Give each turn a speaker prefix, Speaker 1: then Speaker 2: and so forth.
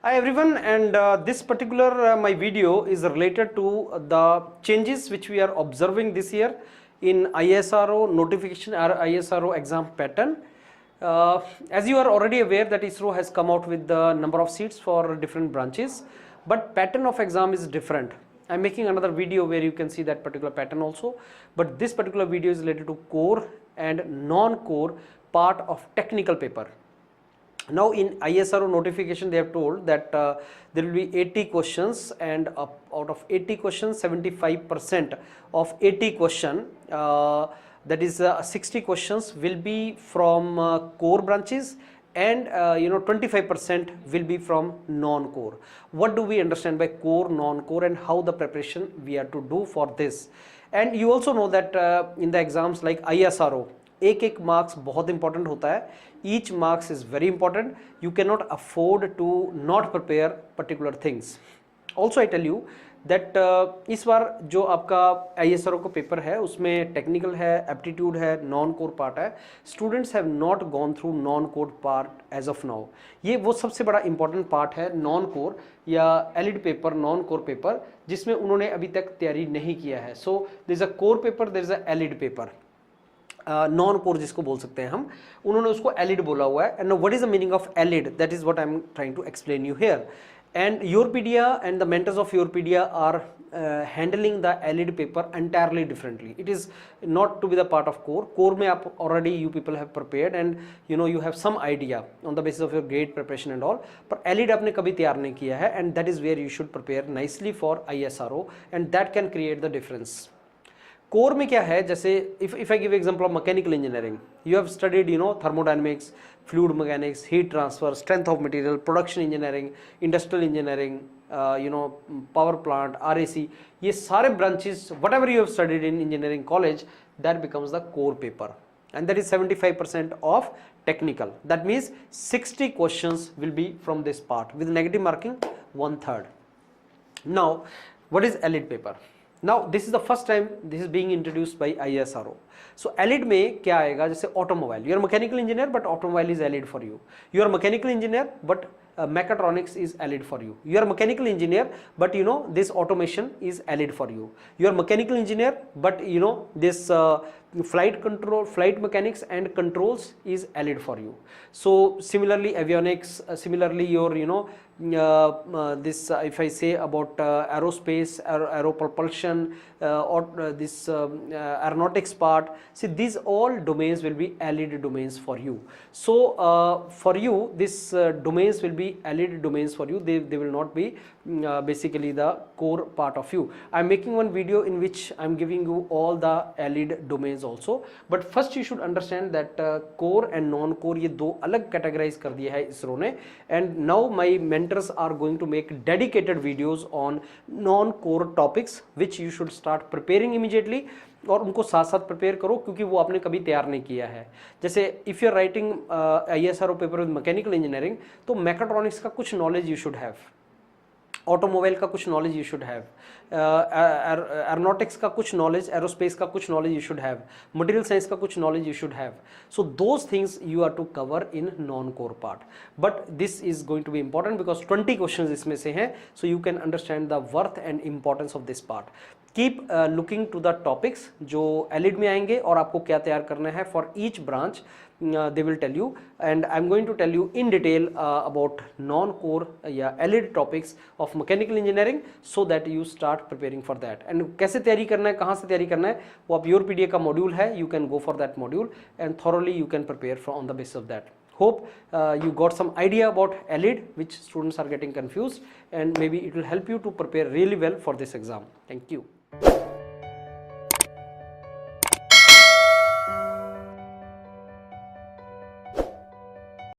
Speaker 1: Hi everyone, and this particular my video is related to the changes which we are observing this year in ISRO notification or ISRO exam pattern. As you are already aware that ISRO has come out with the number of seats for different branches, but pattern of exam is different. I'm making another video where you can see that particular pattern also, but this particular video is related to core and non-core part of technical paper. Now in ISRO notification they have told that there will be 80 questions, and out of 80 questions 75% of 80 question, that is 60 questions will be from core branches, and 25% will be from non-core. What do we understand by core, non-core, and how the preparation we have to do for this? And you also know that in the exams like ISRO एक एक marks बहुत important होता है. Each marks is very important. You can not afford to not prepare particular things. Also I tell you that इस बार जो आपका ISRO का पेपर है उसमें टेक्निकल है, एप्टीट्यूड है, नॉन कोर पार्ट है. Students have not gone through non core part as of now. ये वो सबसे बड़ा इंपॉर्टेंट पार्ट है नॉन कोर या allied paper, non core paper, जिसमें उन्होंने अभी तक तैयारी नहीं किया है. So there is a core paper, there is a allied paper, non core जिसको बोल सकते हैं हम. उन्होंने उसको एलिड बोला हुआ है. And what is the meaning of allied, that is what I am trying to explain you here. And Yourpedia and the mentors of Yourpedia are handling the allied paper entirely differently. It is not to be the part of core. Core में आप already you people have prepared and you have some idea on the basis of your grade preparation and all. पर allied आपने कभी तैयार नहीं किया है, and that is where you should prepare nicely for ISRO, and that can create the difference. Core में क्या है, जैसे if I give example of mechanical engineering, you have studied thermodynamics, fluid mechanics, heat transfer, strength of material, production engineering, industrial engineering, power plant, RAC, ये सारे branches whatever you have studied in engineering college, that becomes the core paper, and that is 75% of technical. That means 60 questions will be from this part with negative marking 1/3. Now what is ELID paper? Now this is the first time this is being introduced by ISRO. So ELID में क्या आएगा, जैसे automobile, you are mechanical engineer but automobile is ELID for you. You are mechanical engineer but mechatronics is ELID for you. You are mechanical engineer but this automation is ELID for you. You are mechanical engineer but this flight control, flight mechanics and controls is ELID for you. So similarly avionics, similarly your this if I say about aerospace, aero propulsion, or this aeronautics part, see these all domains will be ELID domains for you. So for you this domains will be ELID domains for you. They will not be basically the core part of you. I am making one video in which I am giving you all the ELID domains also, but first you should understand that core and non core ये दो अलग categorize कर दिया है इसरो ने. And now my mentors are going to make dedicated videos on non core topics which you should start preparing immediately, और उनको साथ साथ प्रिपेयर करो क्योंकि वो आपने कभी तैयार नहीं किया है. जैसे if you are writing ISRO paper with mechanical engineering, तो मैकेट्रॉनिक्स का कुछ knowledge you should have, automobile का कुछ knowledge you should have, aeronautics का कुछ नॉलेज, एरोस्पेस का कुछ knowledge you should have, material science का कुछ knowledge you should have. So those things you are to cover in non core part, but this is going to be important because 20 questions इसमें से हैं. So you can understand the worth and importance of this part. Keep looking to the topics जो ELID में आएंगे और आपको क्या तैयार करना है for each branch. They will tell you, and I am going to tell you in detail about non-core या ELID topics of mechanical engineering so that you start preparing for that. And कैसे तैयारी करना है, कहाँ से तैयारी करना है, वो आप योरपीडिया का मॉड्यूल है, you can go for that module and thoroughly you can prepare on the basis of that. Hope you got some idea about ELID which students are getting confused, and maybe it will help you to prepare really well for this exam. Thank you.